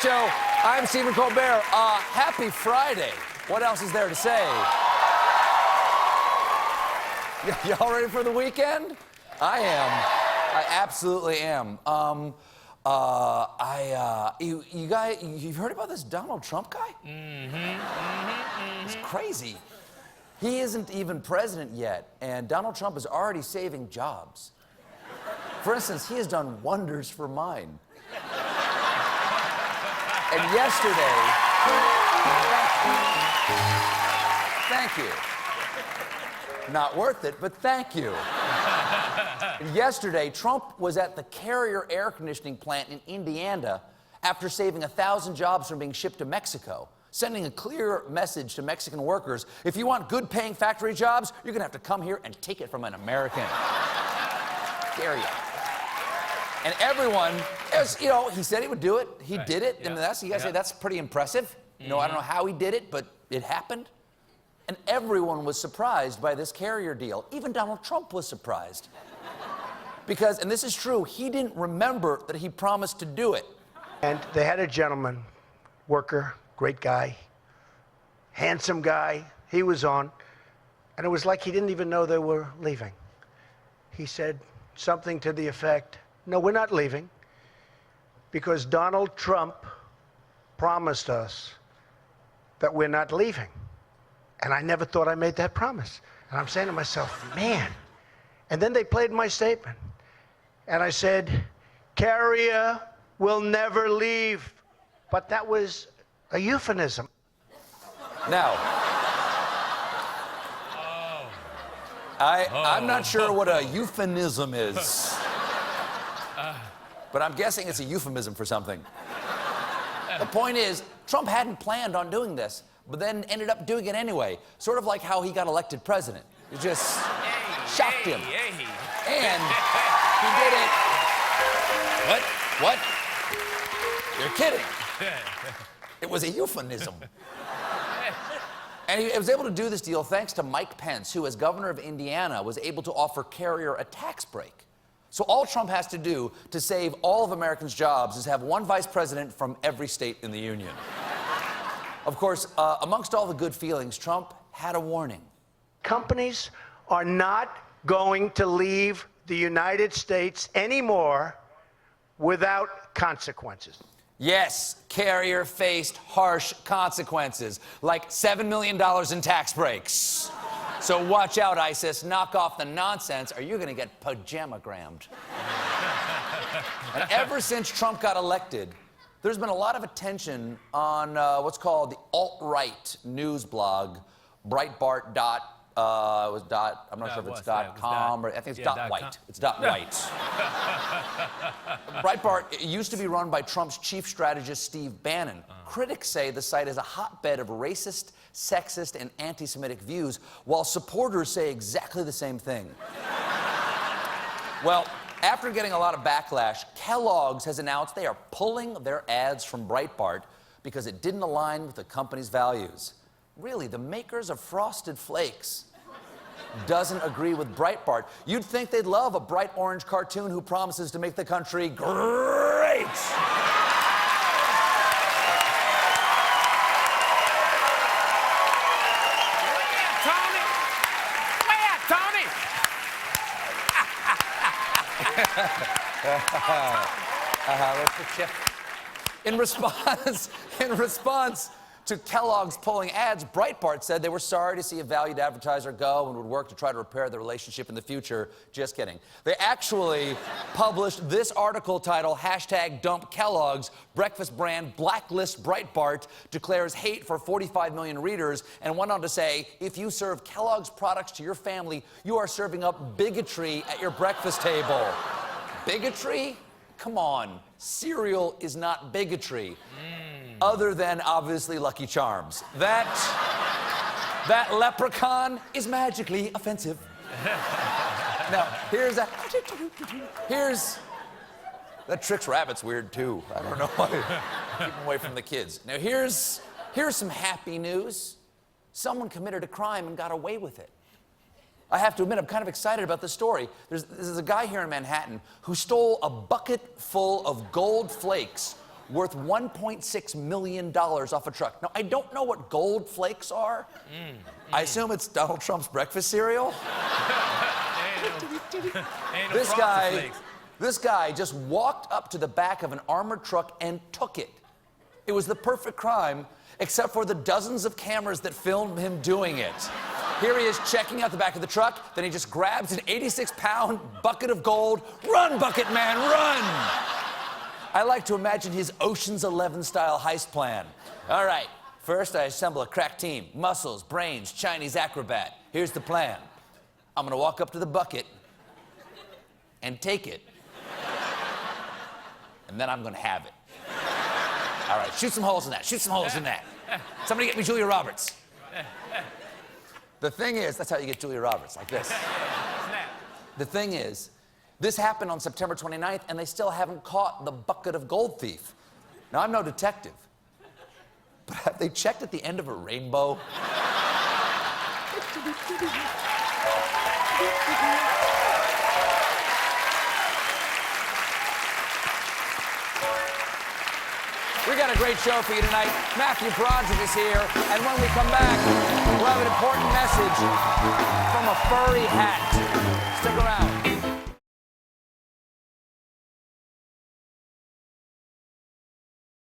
Show. I'm Stephen Colbert. Happy Friday. What else is there to say? Y'all ready for the weekend? I am. I absolutely am. You guys, you've heard about this Donald Trump guy? It's crazy. He isn't even president yet, and Donald Trump is already saving jobs. For instance, he has done wonders for mine. And yesterday, thank you. Not worth it, but thank you. And yesterday, Trump was at the Carrier air conditioning plant in Indiana after saving 1,000 jobs from being shipped to Mexico, sending a clear message to Mexican workers: if you want good-paying factory jobs, you're gonna have to come here and take it from an American. Dare you. And everyone, you know, he said he would do it. He did it. Yeah. And you gotta say, that's pretty impressive. You know, I don't know how he did it, but it happened. And everyone was surprised by this Carrier deal. Even Donald Trump was surprised. Because, and this is true, he didn't remember that he promised to do it. And they had a gentleman, worker, great guy, handsome guy. He was on. And it was like he didn't even know they were leaving. He said something to the effect, "No, we're not leaving, because Donald Trump promised us that we're not leaving." And I never thought I made that promise. And I'm saying to myself, man. And then they played my statement. And I said, "Carrier will never leave." But that was a euphemism. Now, I'm not sure what a euphemism is. But I'm guessing it's a euphemism for something. The point is, Trump hadn't planned on doing this, but then ended up doing it anyway. Sort of like how he got elected president. It just shocked him. And he did it. What? You're kidding. It was a euphemism. And he was able to do this deal thanks to Mike Pence, who, as governor of Indiana, was able to offer Carrier a tax break. So all Trump has to do to save all of Americans' jobs is have one vice president from every state in the union. Of course, amongst all the good feelings, Trump had a warning. Companies are not going to leave the United States anymore without consequences. Yes, Carrier faced harsh consequences, like $7 million in tax breaks. So watch out, ISIS. Knock off the nonsense, or you're going to get pajamagrammed. And ever since Trump got elected, there's been a lot of attention on what's called the alt-right news blog, Breitbart. I'm not sure if it's .com or I think it's .white. It's .white. Breitbart used to be run by Trump's chief strategist, Steve Bannon. Critics say the site is a hotbed of racist, sexist, and anti-Semitic views, while supporters say exactly the same thing. Well, after getting a lot of backlash, Kellogg's has announced they are pulling their ads from Breitbart because it didn't align with the company's values. Really, the makers of Frosted Flakes doesn't agree with Breitbart. You'd think they'd love a bright orange cartoon who promises to make the country great. In response to Kellogg's pulling ads, Breitbart said they were sorry to see a valued advertiser go and would work to try to repair the relationship in the future. Just kidding. They actually published this article titled #DumpKellogg's. Breakfast brand Blacklist Breitbart declares hate for 45 million readers, and went on to say, if you serve Kellogg's products to your family, you are serving up bigotry at your breakfast table. Bigotry? Come on. Cereal is not bigotry. Other than, obviously, Lucky Charms. That leprechaun is magically offensive. Now, that Trix Rabbit's weird, too. I don't know why. Keep him away from the kids. Now, here's some happy news. Someone committed a crime and got away with it. I have to admit, I'm kind of excited about this story. There's a guy here in Manhattan who stole a bucket full of gold flakes worth $1.6 million off a truck. Now, I don't know what gold flakes are. I assume it's Donald Trump's breakfast cereal. This guy just walked up to the back of an armored truck and took it. It was the perfect crime, except for the dozens of cameras that filmed him doing it. Here he is checking out the back of the truck, then he just grabs an 86-pound bucket of gold. Run, bucket man, run! I like to imagine his Ocean's 11-style heist plan. All right, first I assemble a crack team. Muscles, brains, Chinese acrobat. Here's the plan. I'm gonna walk up to the bucket and take it. And then I'm gonna have it. All right, shoot some holes in that, shoot some holes in that. Somebody get me Julia Roberts. The thing is, that's how you get Julia Roberts, like this. The thing is, this happened on September 29th, and they still haven't caught the bucket of gold thief. Now, I'm no detective, but have they checked at the end of a rainbow? We got a great show for you tonight. Matthew Broderick is here, and when we come back, we'll have an important message from a furry hat.